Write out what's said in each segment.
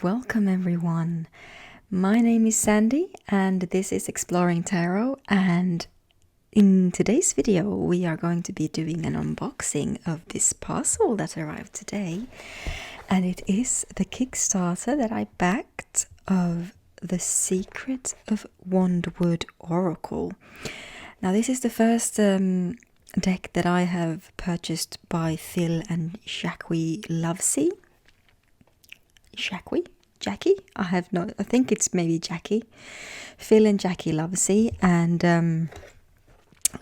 welcome everyone. My name is Sandi and this is Exploring Tarot, and in today's video we are going to be doing an unboxing of this puzzle that arrived today, and it is the Kickstarter that I backed of The Secret of Wandwood Oracle. Now this is the first deck that I have purchased by Phil and Jackie Lovesey. Jackie? I think it's maybe Jackie. Phil and Jackie Lovesey, and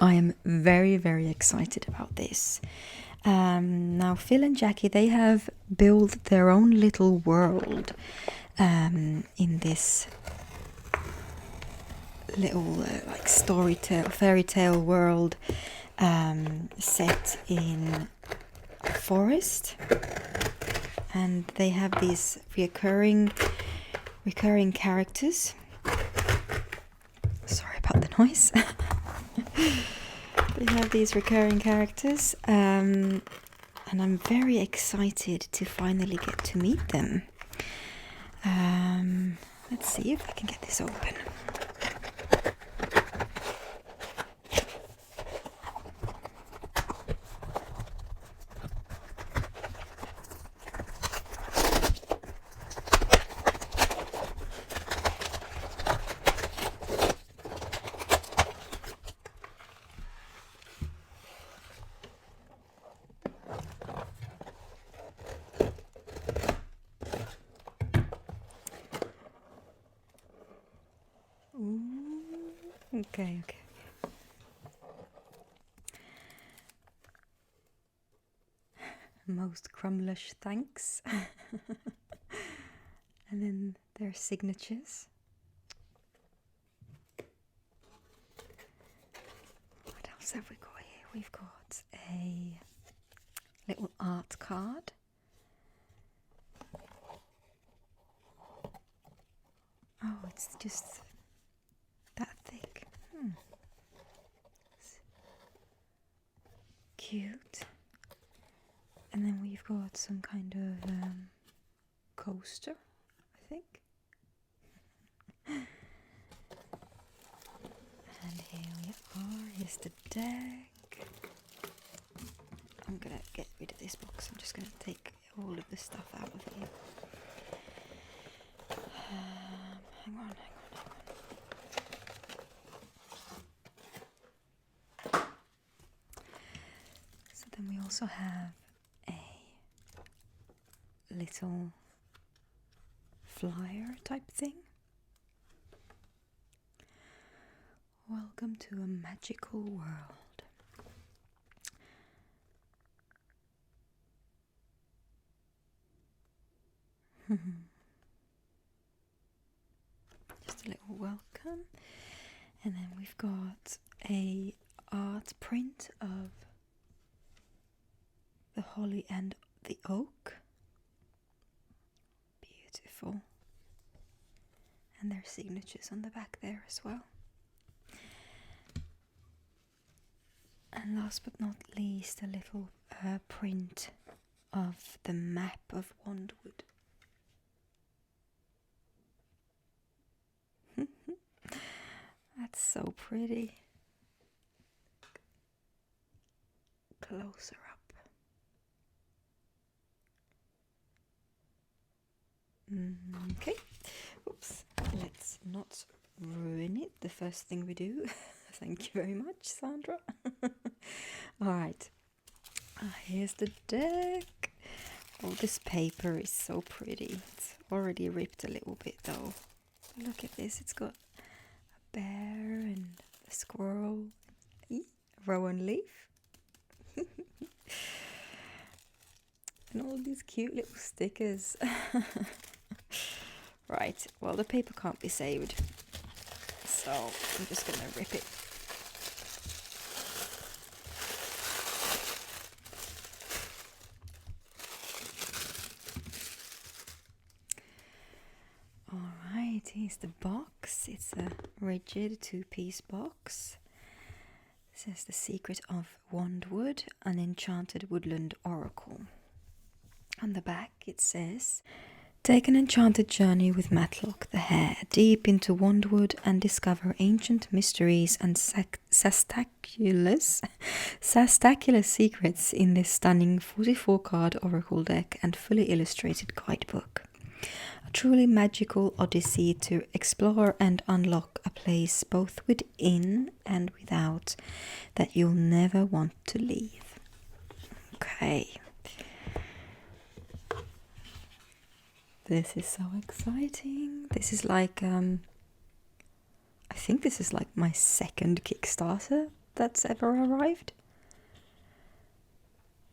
I am very, very excited about this. Now Phil and Jackie, they have built their own little world in this little like fairy tale world set in a forest. And they have these recurring characters. Sorry about the noise. They have these recurring characters, and I'm very excited to finally get to meet them. Let's see if I can get this open. Okay. Most crumlush thanks. And then their signatures. What else have we got here? We've got a little art card. Oh, it's just that thick. Cute. And then we've got some kind of coaster, I think. And here we are. Here's the deck. I'm gonna get rid of this box. I'm just gonna take all of the stuff out of here. Hang on. So then we also have a little flyer type thing. Welcome to a magical world. Just a little welcome. And then we've got a art print of the holly and the oak. Beautiful. And their signatures on the back there as well. And last but not least, a little print of the map of Wandwood. That's so pretty. Closer up. Okay. Oops. Let's not ruin it. The first thing we do. Thank you very much, Sandra. Alright. Here's the deck. Oh, this paper is so pretty. It's already ripped a little bit though. Look at this. It's got a bear and a squirrel. Rowan leaf. And all these cute little stickers. Right, well the paper can't be saved, so I'm just gonna rip it. Alright, here's the box. It's a rigid 2-piece box. It says The Secret of Wandwood, an enchanted woodland oracle. On the back it says, Take an enchanted journey with Matlock the Hare deep into Wandwood and discover ancient mysteries and saztaculous secrets in this stunning 44-card oracle deck and fully illustrated guidebook. A truly magical odyssey to explore and unlock a place both within and without that you'll never want to leave. Okay. This is so exciting. This is like, I think this is like my second Kickstarter that's ever arrived.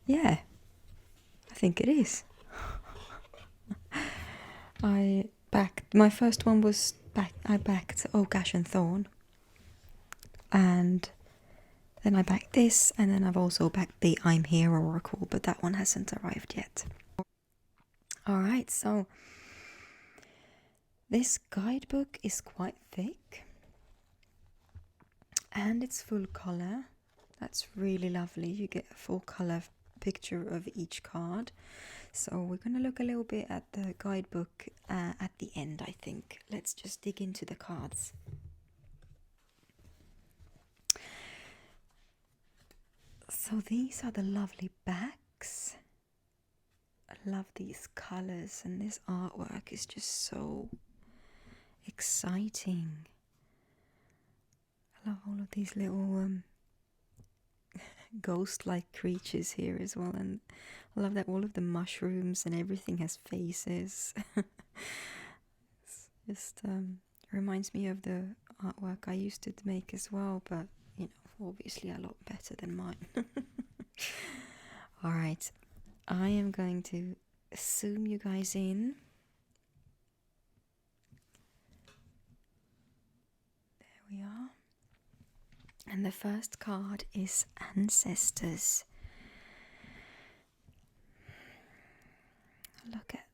Yeah, I think it is. My first one was I backed Oh Gash and Thorn. And then I backed this, and then I've also backed the I'm Here Oracle, but that one hasn't arrived yet. Alright, so this guidebook is quite thick and it's full color. That's really lovely. You get a full color picture of each card. So we're going to look a little bit at the guidebook at the end, I think. Let's just dig into the cards. So these are the lovely backs. I love these colors, and this artwork is just so exciting. I love all of these little ghost-like creatures here as well, and I love that all of the mushrooms and everything has faces. It's just reminds me of the artwork I used to make as well, but you know, obviously a lot better than mine. Alright, I am going to zoom you guys in. There we are. And the first card is Ancestors. Look at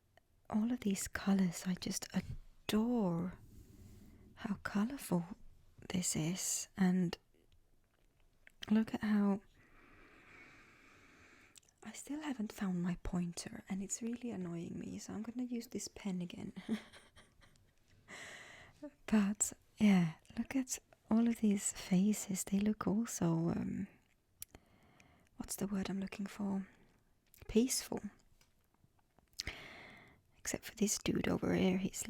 all of these colors. I just adore how colorful this is. And look at how I still haven't found my pointer, and it's really annoying me, so I'm going to use this pen again. But yeah, look at all of these faces. They look also what's the word I'm looking for? Peaceful. Except for this dude over here, he's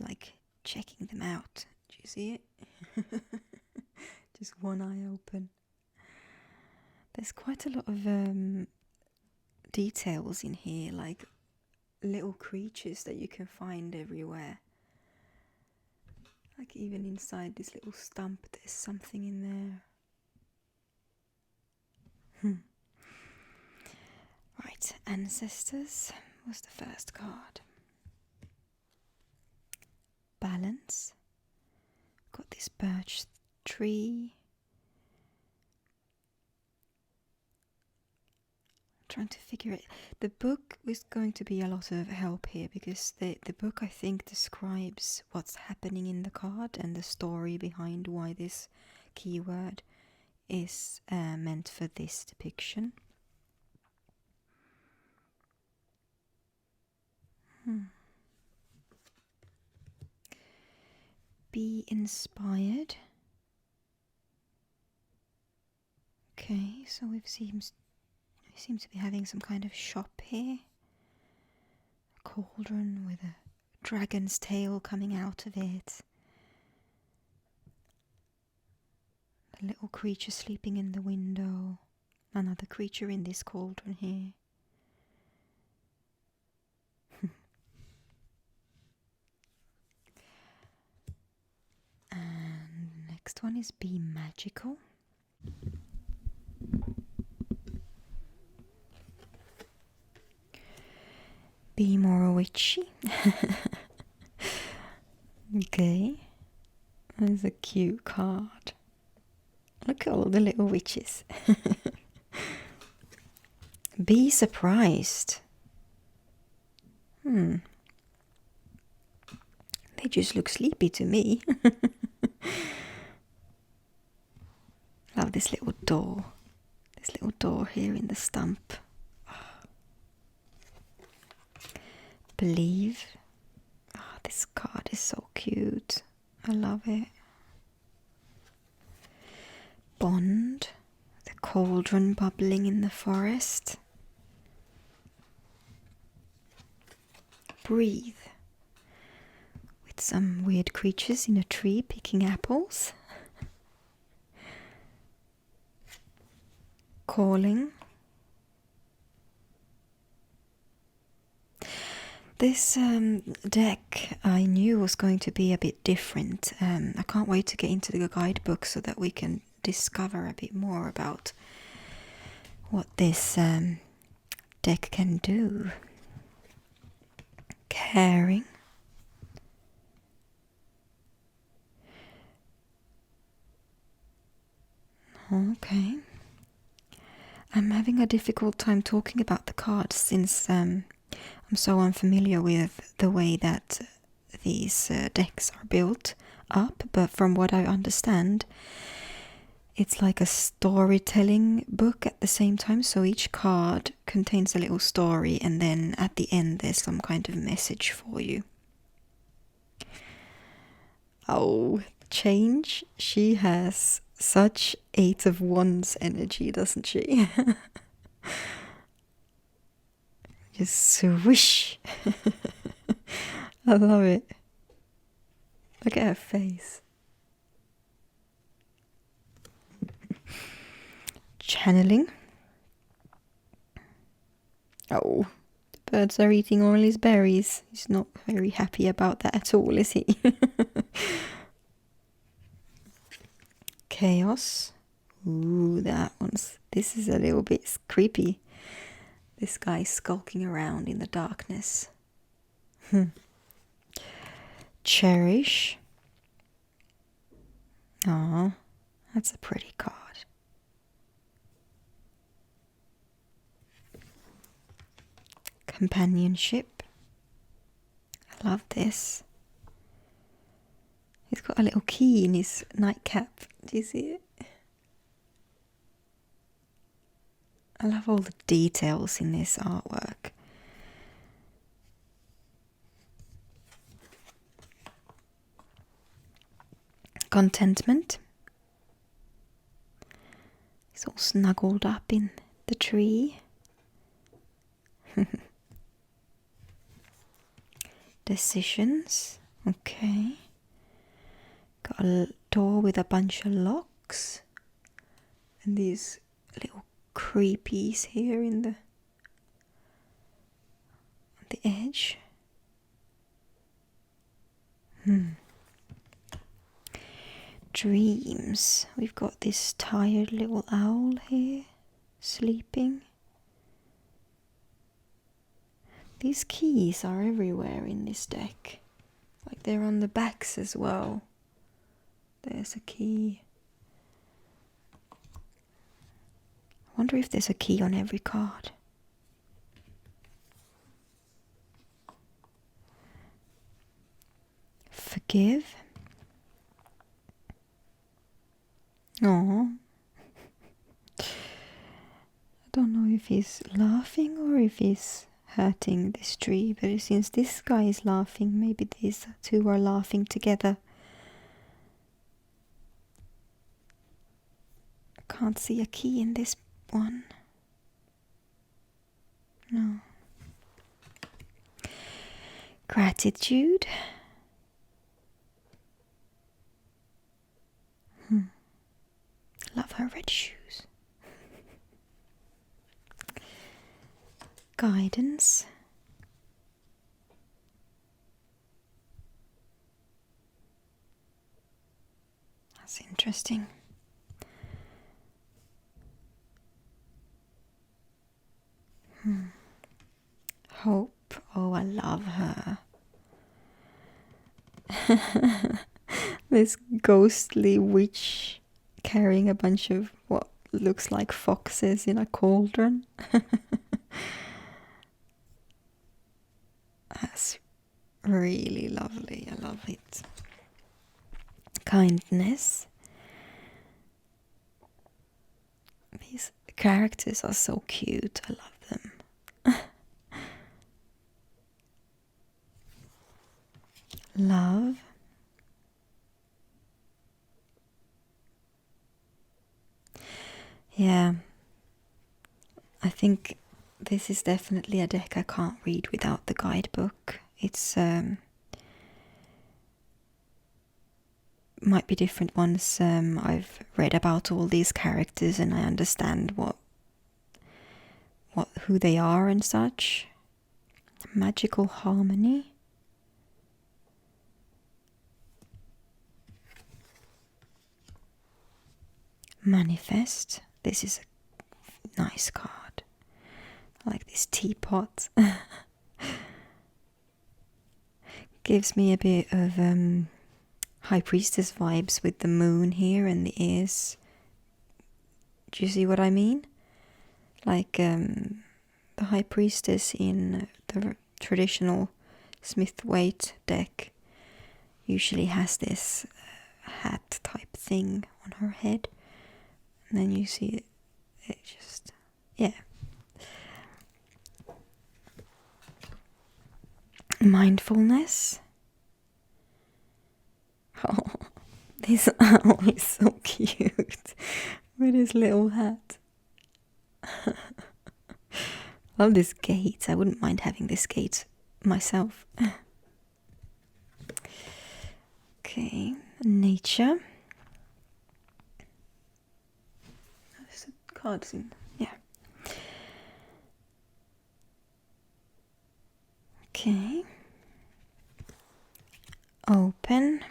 like checking them out. Do you see it? Just one eye open. There's quite a lot of details in here, like little creatures that you can find everywhere. Like even inside this little stump, there's something in there. Right, Ancestors was the first card. Balance. Got this birch tree. Trying to figure it. The book is going to be a lot of help here, because the book, I think, describes what's happening in the card and the story behind why this keyword is meant for this depiction. Be inspired. Okay, so we seem to be having some kind of shop here. A cauldron with a dragon's tail coming out of it. A little creature sleeping in the window. Another creature in this cauldron here. And next one is Be Magical. Be more witchy. Okay. That's a cute card. Look at all the little witches. Be surprised. They just look sleepy to me. Love this little door. This little door here in the stump. Believe. This card is so cute. I love it. Bond, the cauldron bubbling in the forest. Breathe, with some weird creatures in a tree picking apples. Calling. This deck I knew was going to be a bit different. I can't wait to get into the guidebook so that we can discover a bit more about what this deck can do. Caring. Okay. I'm having a difficult time talking about the cards since I'm so unfamiliar with the way that these decks are built up, but from what I understand, it's like a storytelling book at the same time, so each card contains a little story and then at the end there's some kind of message for you. Oh, change. She has such 8 of Wands energy, doesn't she? Just swish. I love it. Look at her face. Channeling. Oh, the birds are eating all his berries. He's not very happy about that at all, is he? Chaos. Ooh, this is a little bit creepy. This guy skulking around in the darkness. Cherish. Ah, that's a pretty card. Companionship. I love this. He's got a little key in his nightcap. Do you see it? I love all the details in this artwork. Contentment. He's all snuggled up in the tree. Decisions. Okay. Got a door with a bunch of locks. And these little creepies here in the on the edge. Dreams. We've got this tired little owl here sleeping. These keys are everywhere in this deck. Like they're on the backs as well. There's a key. I wonder if there's a key on every card. Forgive. Oh, I don't know if he's laughing or if he's hurting this tree, but since this guy is laughing, maybe these two are laughing together. I can't see a key in this one. No. Gratitude. Love her red shoes. Guidance. That's interesting. Hope. Oh, I love her. This ghostly witch carrying a bunch of what looks like foxes in a cauldron. That's really lovely. I love it. Kindness. These characters are so cute. I love them. love. Yeah, I think this is definitely a deck I can't read without the guidebook. It's might be different ones. I've read about all these characters and I understand who they are and such. Magical harmony. Manifest. This is a nice card. I like this teapot. Gives me a bit of High Priestess vibes with the moon here and the ears. Do you see what I mean? Like the High Priestess in the traditional Smith-Waite deck usually has this hat type thing on her head. And then you see it just, yeah. Mindfulness. Oh, this owl is so cute with his little hat. Love this gate. I wouldn't mind having this gate myself. Okay, nature. There's the cards in, yeah. Okay. Open.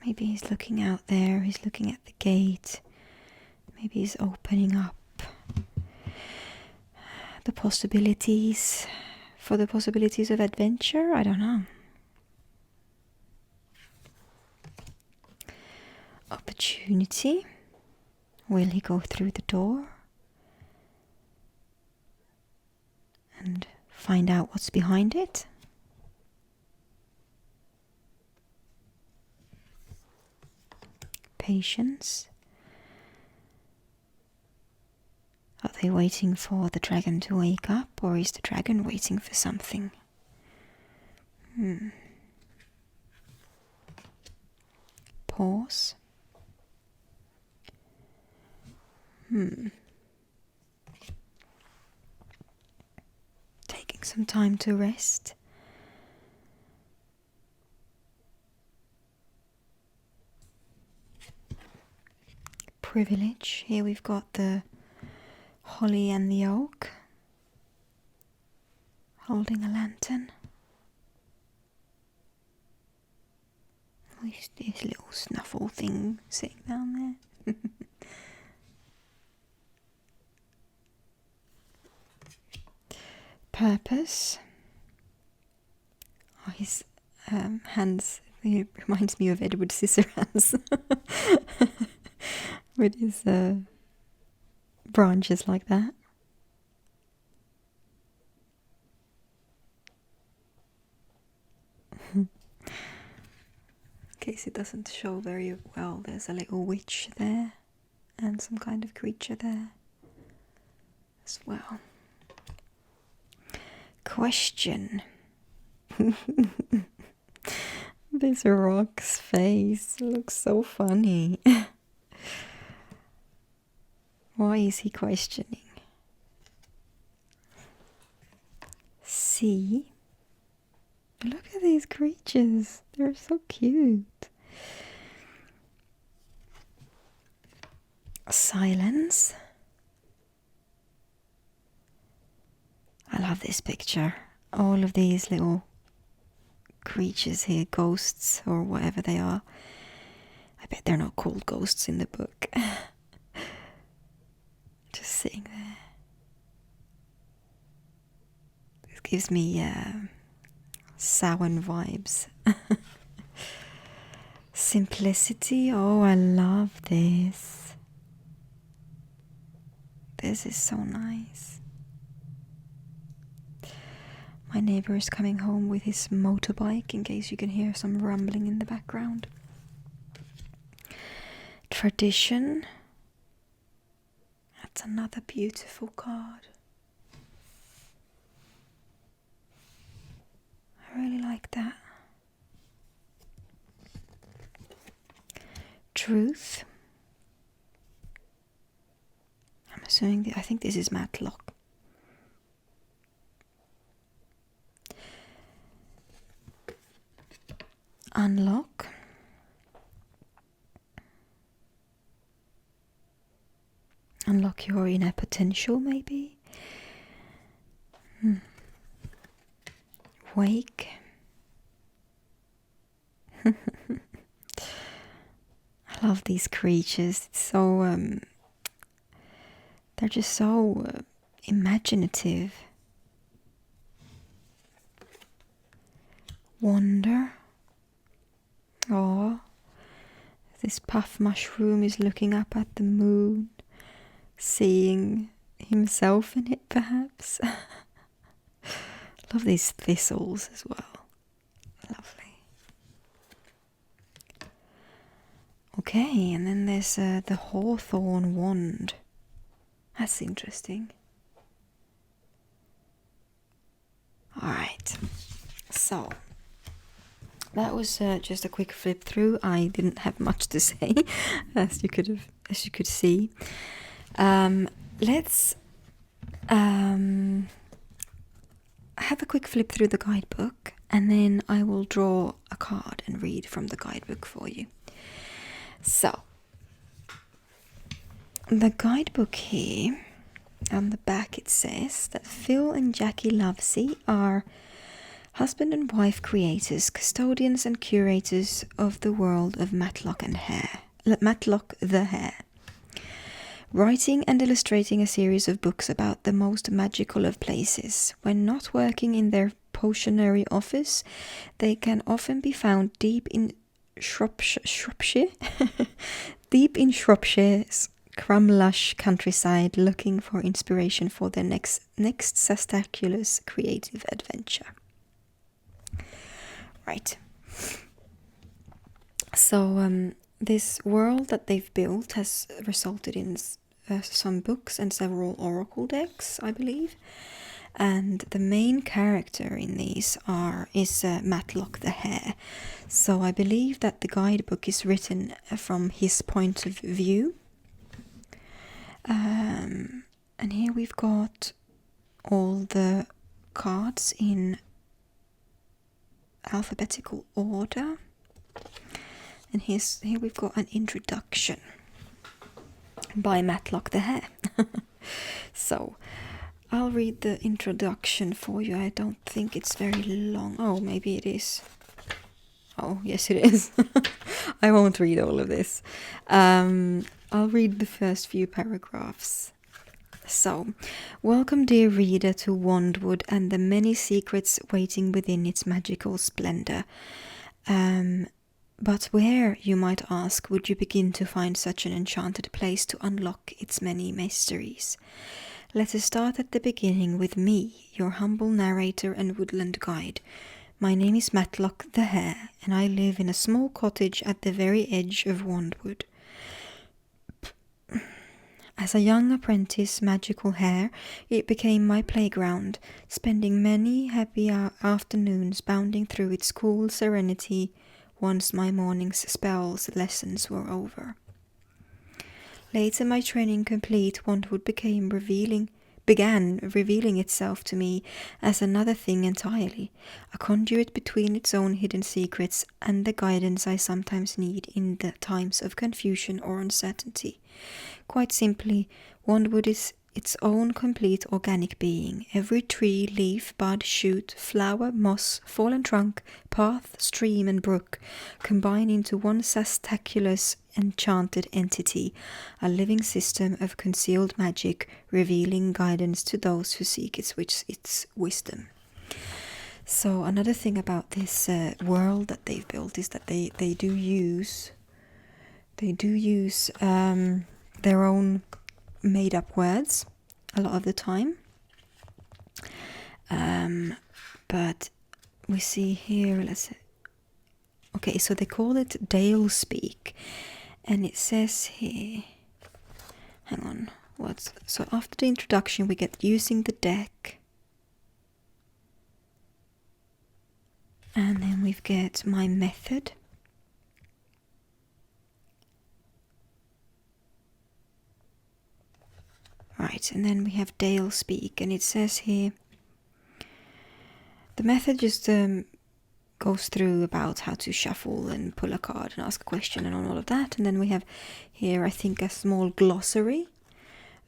Maybe he's looking out there, he's looking at the gate. Maybe he's opening up the possibilities, for the possibilities of adventure. I don't know. Opportunity. Will he go through the door and find out what's behind it? Patience. Are they waiting for the dragon to wake up, or is the dragon waiting for something? Pause. Taking some time to rest. Privilege. Here we've got the holly and the oak holding a lantern. This little snuffle thing sitting down there. Purpose. Oh, his hands, he reminds me of Edward Scissorhands. With his branches like that. In case it doesn't show very well, there's a little witch there and some kind of creature there as well. Question. This rock's face looks so funny. Why is he questioning? See? Look at these creatures. They're so cute. Silence. I love this picture. All of these little creatures here, ghosts or whatever they are. I bet they're not called ghosts in the book. Just sitting there. This gives me Samhain vibes. Simplicity. Oh, I love this. This is so nice. My neighbor is coming home with his motorbike, in case you can hear some rumbling in the background. Tradition. That's another beautiful card. really like that. Truth. I'm assuming, I think this is Matlock. Unlock. Unlock your inner potential, maybe. Wake. I love these creatures. It's so they're just so imaginative. Wonder. Oh, this puff mushroom is looking up at the moon, seeing himself in it, perhaps. Love these thistles as well. Lovely. Okay, and then there's the hawthorn wand. That's interesting. Alright, so that was just a quick flip through. I didn't have much to say, as you could see. Let's have a quick flip through the guidebook, and then I will draw a card and read from the guidebook for you. So, the guidebook here, on the back it says that Phil and Jackie Lovesey are husband and wife creators, custodians and curators of the world of Matlock the Hare. Writing and illustrating a series of books about the most magical of places. When not working in their potionery office, they can often be found deep in Shropshire's crumlush countryside, looking for inspiration for their next saztaculous creative adventure. Right. So this world that they've built has resulted in some books and several oracle decks, I believe. And the main character in these is Matlock the Hare. So I believe that the guidebook is written from his point of view. And here we've got all the cards in alphabetical order. And here we've got an introduction by Matlock the Hare. So I'll read the introduction for you. I don't think it's very long. Oh, maybe it is. Oh, yes it is. I won't read all of this. I'll read the first few paragraphs. So, welcome dear reader to Wandwood and the many secrets waiting within its magical splendor. But where, you might ask, would you begin to find such an enchanted place to unlock its many mysteries? Let us start at the beginning with me, your humble narrator and woodland guide. My name is Matlock the Hare, and I live in a small cottage at the very edge of Wandwood. As a young apprentice magical hare, it became my playground, spending many happy afternoons bounding through its cool serenity once my morning's spells lessons were over. Later, my training complete, Wandwood began revealing itself to me as another thing entirely, a conduit between its own hidden secrets and the guidance I sometimes need in the times of confusion or uncertainty. Quite simply, Wandwood is its own complete organic being. Every tree, leaf, bud, shoot, flower, moss, fallen trunk, path, stream and brook combine into one saztaculous enchanted entity, a living system of concealed magic, revealing guidance to those who seek its wisdom. So another thing about this world that they've built is that they do use their own made-up words a lot of the time. But we see here, okay, so they call it Dale Speak, and it says here, hang on, so after the introduction we get using the deck, And then we've got my method. Right, and then we have Dale speak, and it says here, the method just goes through about how to shuffle and pull a card and ask a question and all of that. And then we have here, I think, a small glossary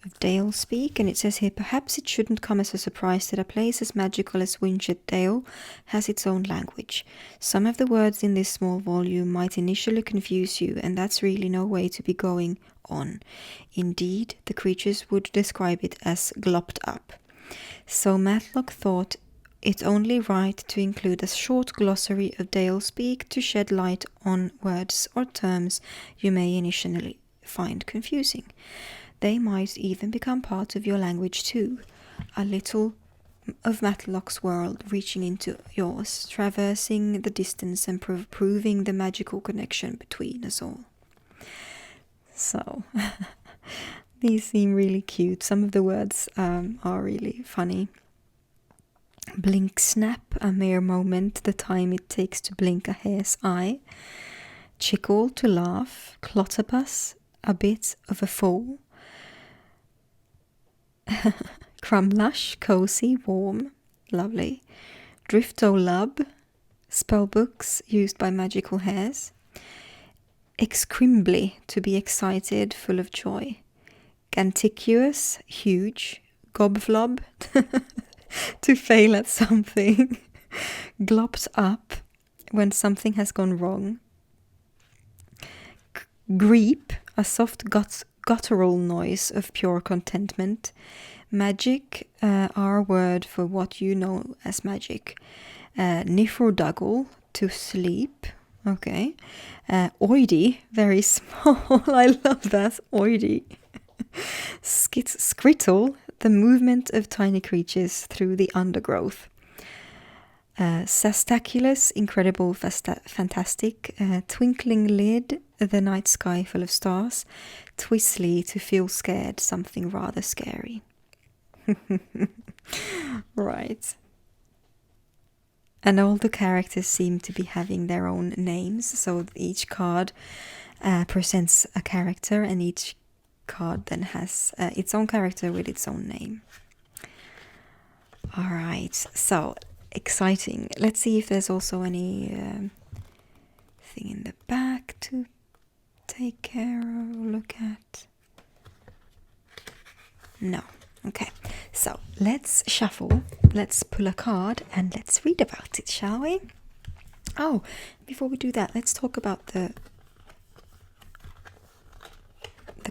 of Dale speak, and it says here, perhaps it shouldn't come as a surprise that a place as magical as Winchet Dale has its own language. Some of the words in this small volume might initially confuse you, and that's really no way to be going on. Indeed, the creatures would describe it as glopped up. So Matlock thought it only right to include a short glossary of Dale speak to shed light on words or terms you may initially find confusing. They might even become part of your language too. A little of Matlock's world reaching into yours, traversing the distance and proving the magical connection between us all. So, these seem really cute. Some of the words are really funny. Blink snap, a mere moment, the time it takes to blink a hair's eye. Chickle, to laugh. Clotopus, a bit of a fool. Crumlush, cozy, warm, lovely. Driftolub, spellbooks used by magical hairs. Excrimble, to be excited, full of joy. Ganticuous, huge. Gobflob, to fail at something. Glopped up, when something has gone wrong. Greep, a soft guttural noise of pure contentment. Magic, our word for what you know as magic. Nifroduggle, to sleep. Okay. Oidy, very small. I love that. Oidy. Skrittle, the movement of tiny creatures through the undergrowth. Saztaculous, incredible, fantastic. Twinkling lid, the night sky full of stars. Twistly, to feel scared, something rather scary. Right. And all the characters seem to be having their own names, so each card presents a character, and each card then has its own character with its own name. Alright, so exciting. Let's see if there's also any thing in the back to take care of, look at. No. Okay, so let's shuffle, let's pull a card, and let's read about it, shall we? Oh, before we do that, let's talk about the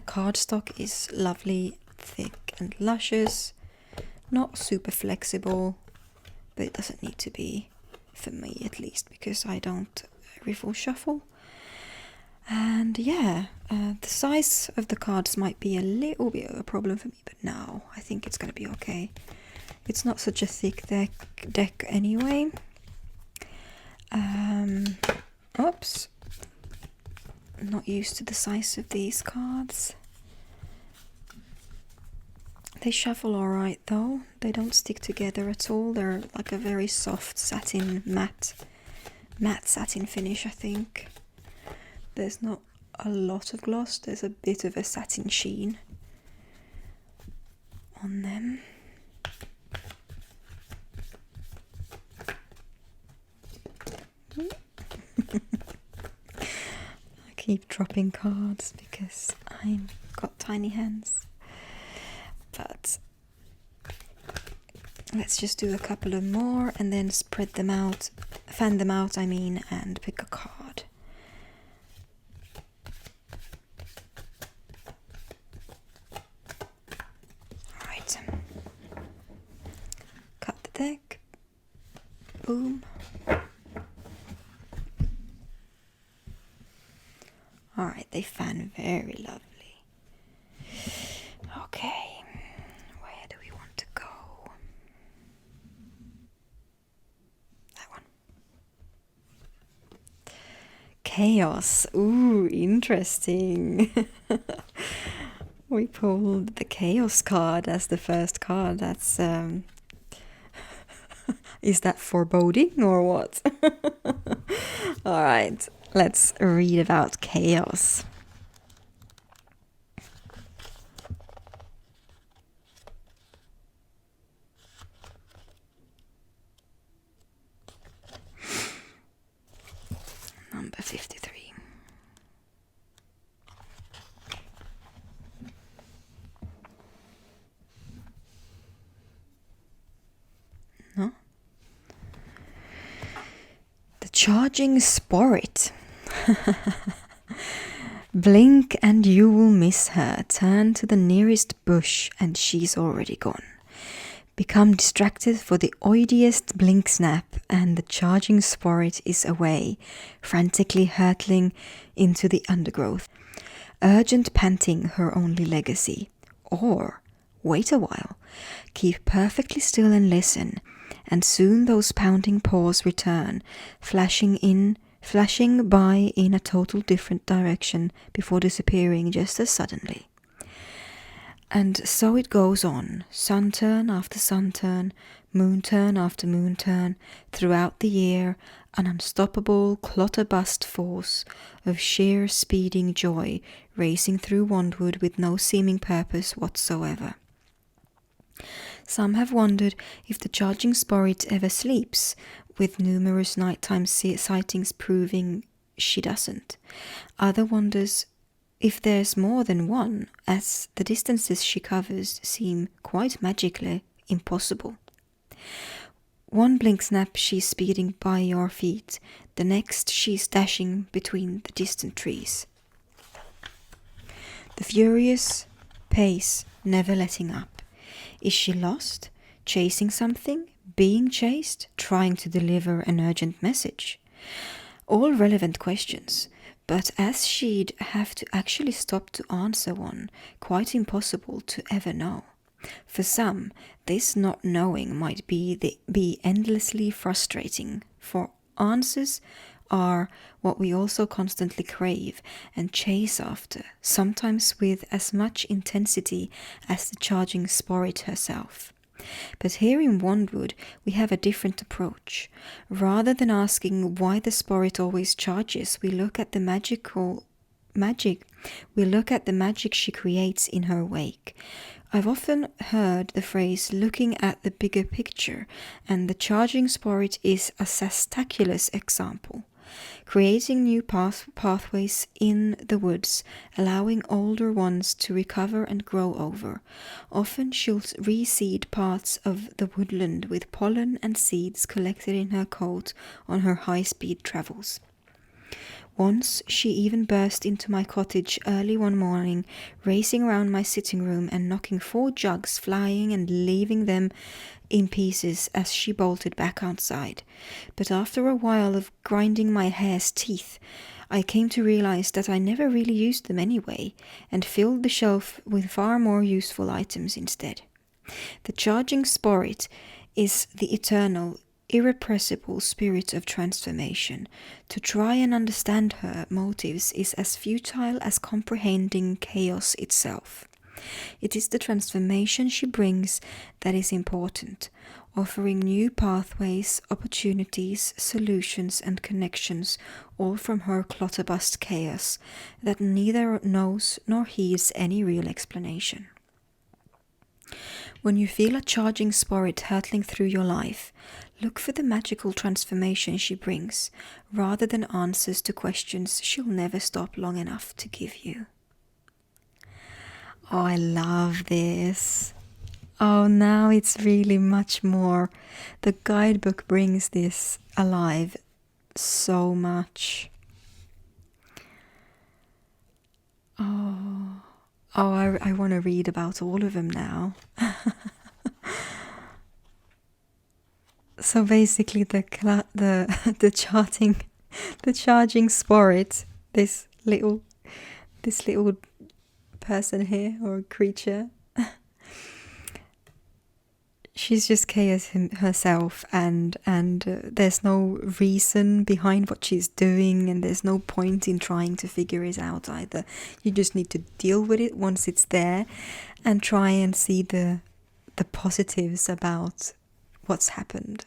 cardstock is lovely, thick and luscious, not super flexible, but it doesn't need to be, for me at least, because I don't riffle shuffle. And yeah, the size of the cards might be a little bit of a problem for me, but no, I think it's going to be okay. It's not such a thick deck anyway. Oops. I'm not used to the size of these cards. They shuffle alright though. They don't stick together at all. They're like a very soft satin, matte satin finish, I think. There's not a lot of gloss, there's a bit of a satin sheen on them. I keep dropping cards because I've got tiny hands. But let's just do a couple of more and then spread them out, fan them out, and pick a card. Right. Cut the deck. Boom. Alright, they fan very lovely. Okay, where do we want to go? That one. Chaos. Ooh, interesting. We pulled the Chaos card as the first card. That's Is that foreboding or what? All right, let's read about chaos. Number 53. No? The charging sporret. Blink and you will miss her. Turn to the nearest bush and she's already gone. Become distracted for the oidiest blink snap and the charging sporret is away, frantically hurtling into the undergrowth. Urgent panting her only legacy. Or wait a while, keep perfectly still and listen, and soon those pounding paws return, flashing by in a total different direction before disappearing just as suddenly. And so it goes on, sun turn after sun turn, moon turn after moon turn, throughout the year, an unstoppable clotterbust force of sheer speeding joy racing through Wandwood with no seeming purpose whatsoever. Some have wondered if the charging sporret ever sleeps, with numerous nighttime sightings proving she doesn't. Other wonders if there's more than one, as the distances she covers seem quite magically impossible. One blink snap she's speeding by your feet, the next she's dashing between the distant trees. The furious pace never letting up. Is she lost? Chasing something? Being chased? Trying to deliver an urgent message? All relevant questions, but as she'd have to actually stop to answer one, quite impossible to ever know. For some, this not knowing might be endlessly frustrating, for answers are what we also constantly crave and chase after, sometimes with as much intensity as the charging sporret herself. But here in Wandwood, we have a different approach. Rather than asking why the sporret always charges, we look at the magic she creates in her wake. I've often heard the phrase looking at the bigger picture, and the charging sporret is a saztaculous example. Creating new pathways in the woods, allowing older ones to recover and grow over. Often she'll reseed parts of the woodland with pollen and seeds collected in her coat on her high-speed travels. Once she even burst into my cottage early one morning, racing around my sitting room and knocking 4 jugs flying and leaving them in pieces as she bolted back outside. But after a while of grinding my hair's teeth, I came to realize that I never really used them anyway, and filled the shelf with far more useful items instead. The charging sporret is the eternal, irrepressible spirit of transformation. To try and understand her motives is as futile as comprehending chaos itself. It is the transformation she brings that is important, offering new pathways, opportunities, solutions and connections, all from her clotterbust chaos that neither knows nor heeds any real explanation. When you feel a charging sporret hurtling through your life, look for the magical transformation she brings, rather than answers to questions she'll never stop long enough to give you. Oh, I love this. Oh, now it's really much more. The guidebook brings this alive so much. Oh, I want to read about all of them now. So basically, the charging sporret, this little person here or creature, she's just chaos herself, and there's no reason behind what she's doing, and there's no point in trying to figure it out either. You just need to deal with it once it's there and try and see the positives about what's happened.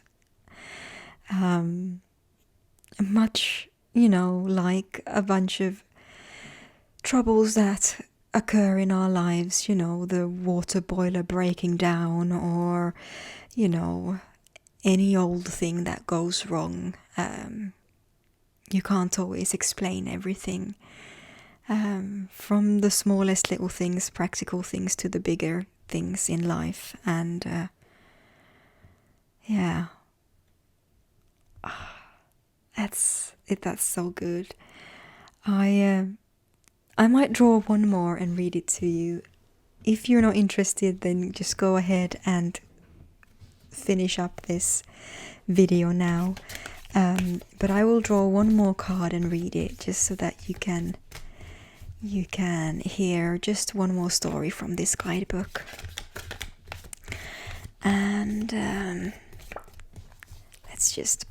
Much, like a bunch of troubles that occur in our lives, the water boiler breaking down, or, any old thing that goes wrong. You can't always explain everything. From the smallest little things, practical things, to the bigger things in life. And yeah, that's so good. I might draw one more and read it to you. If you're not interested, then just go ahead and finish up this video now. But I will draw one more card and read it, just so that you can hear just one more story from this guidebook. And let's just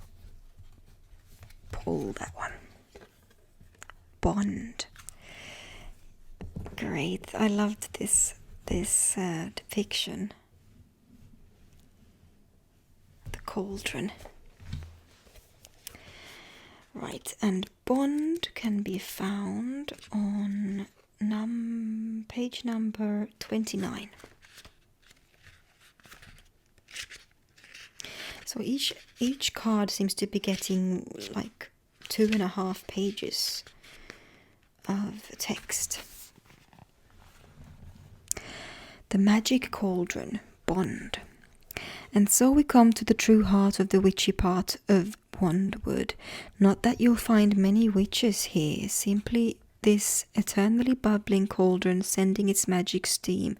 pull that one. Bond. Great. I loved this depiction. The cauldron. Right, and bond can be found on page number 29. So each card seems to be getting like 2.5 pages of text. The magic cauldron, bond. And so we come to the true heart of the witchy part of Wandwood. Not that you'll find many witches here, simply this eternally bubbling cauldron sending its magic steam,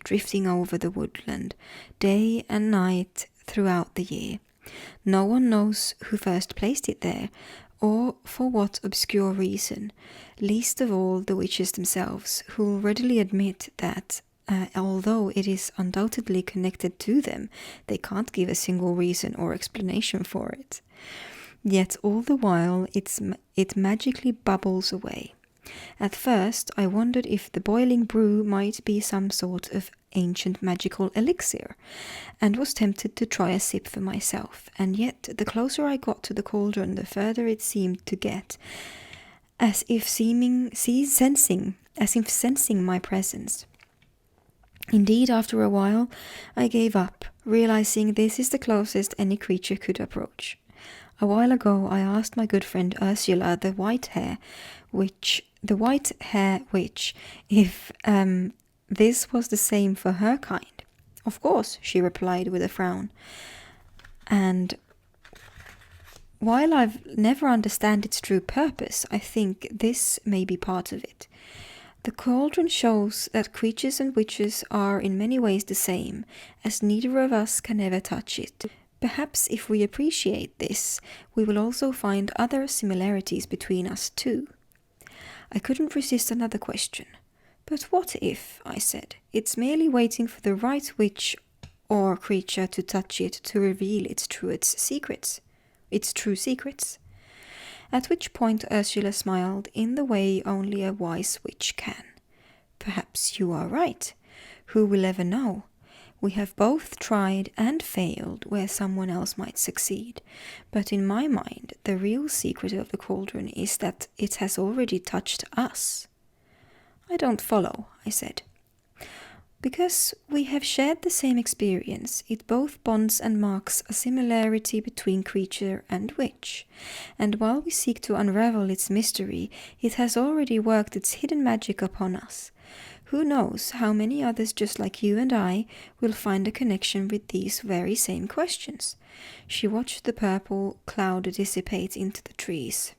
drifting over the woodland, day and night throughout the year. No one knows who first placed it there, or for what obscure reason, least of all the witches themselves, who'll readily admit that although it is undoubtedly connected to them, they can't give a single reason or explanation for it. Yet all the while it magically bubbles away. At first I wondered if the boiling brew might be some sort of ancient magical elixir, and was tempted to try a sip for myself, and yet the closer I got to the cauldron, the further it seemed to get, as if sensing my presence. Indeed, after a while, I gave up, realizing this is the closest any creature could approach. A while ago, I asked my good friend Ursula, the white hair witch, if this was the same for her kind. Of course, she replied with a frown. And while I've never understood its true purpose, I think this may be part of it. The cauldron shows that creatures and witches are in many ways the same, as neither of us can ever touch it. Perhaps if we appreciate this, we will also find other similarities between us too. I couldn't resist another question. But what if, I said, it's merely waiting for the right witch or creature to touch it to reveal its true secrets? At which point Ursula smiled in the way only a wise witch can. Perhaps you are right. Who will ever know? We have both tried and failed where someone else might succeed. But in my mind, the real secret of the cauldron is that it has already touched us. I don't follow, I said. Because we have shared the same experience, it both bonds and marks a similarity between creature and witch. And while we seek to unravel its mystery, it has already worked its hidden magic upon us. Who knows how many others just like you and I will find a connection with these very same questions. She watched the purple cloud dissipate into the trees.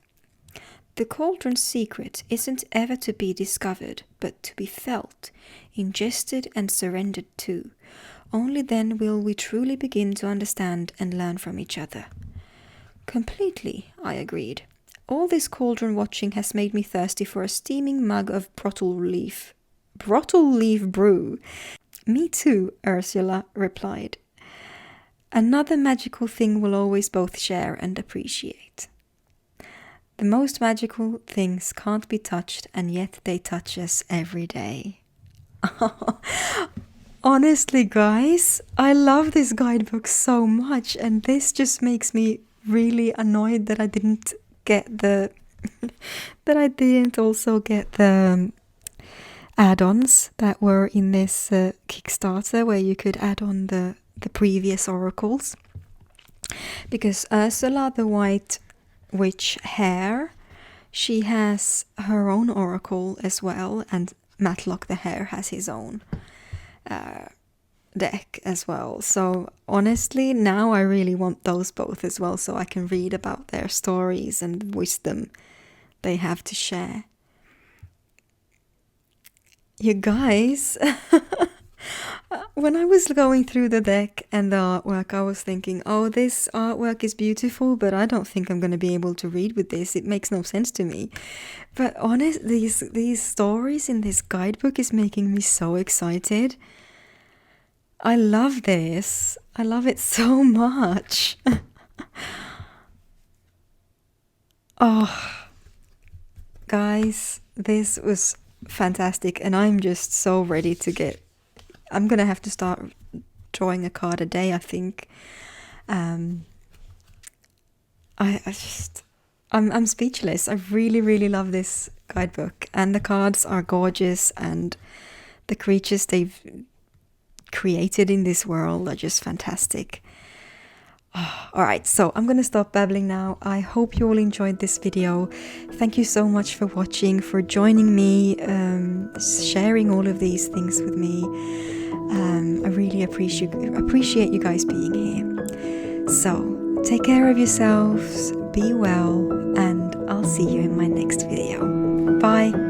The cauldron's secret isn't ever to be discovered, but to be felt, ingested and surrendered to. Only then will we truly begin to understand and learn from each other. Completely, I agreed. All this cauldron watching has made me thirsty for a steaming mug of bottle leaf brew. Me too, Ursula replied. Another magical thing we'll always both share and appreciate. The most magical things can't be touched, and yet they touch us every day. Honestly, guys, I love this guidebook so much, and this just makes me really annoyed that I didn't get the that I didn't also get the add-ons that were in this Kickstarter, where you could add on the previous oracles. Because Ursula, the White Witch Hare, she has her own oracle as well, and Matlock the Hare has his own deck as well. So honestly, now I really want those both as well, so I can read about their stories and the wisdom they have to share. You guys, when I was going through the deck and the artwork, I was thinking, oh, this artwork is beautiful, but I don't think I'm going to be able to read with this. It makes no sense to me. But honestly, these stories in this guidebook is making me so excited. I love this. I love it so much. Oh, guys, this was fantastic, and I'm just so ready to get... I'm gonna have to start drawing a card a day, I think. I'm speechless. I really love this guidebook, and the cards are gorgeous, and the creatures they've created in this world are just fantastic. Oh, alright, so I'm gonna stop babbling now. I hope you all enjoyed this video. Thank you so much for watching, for joining me, sharing all of these things with me. I really appreciate you guys being here. So, take care of yourselves, be well, and I'll see you in my next video. Bye!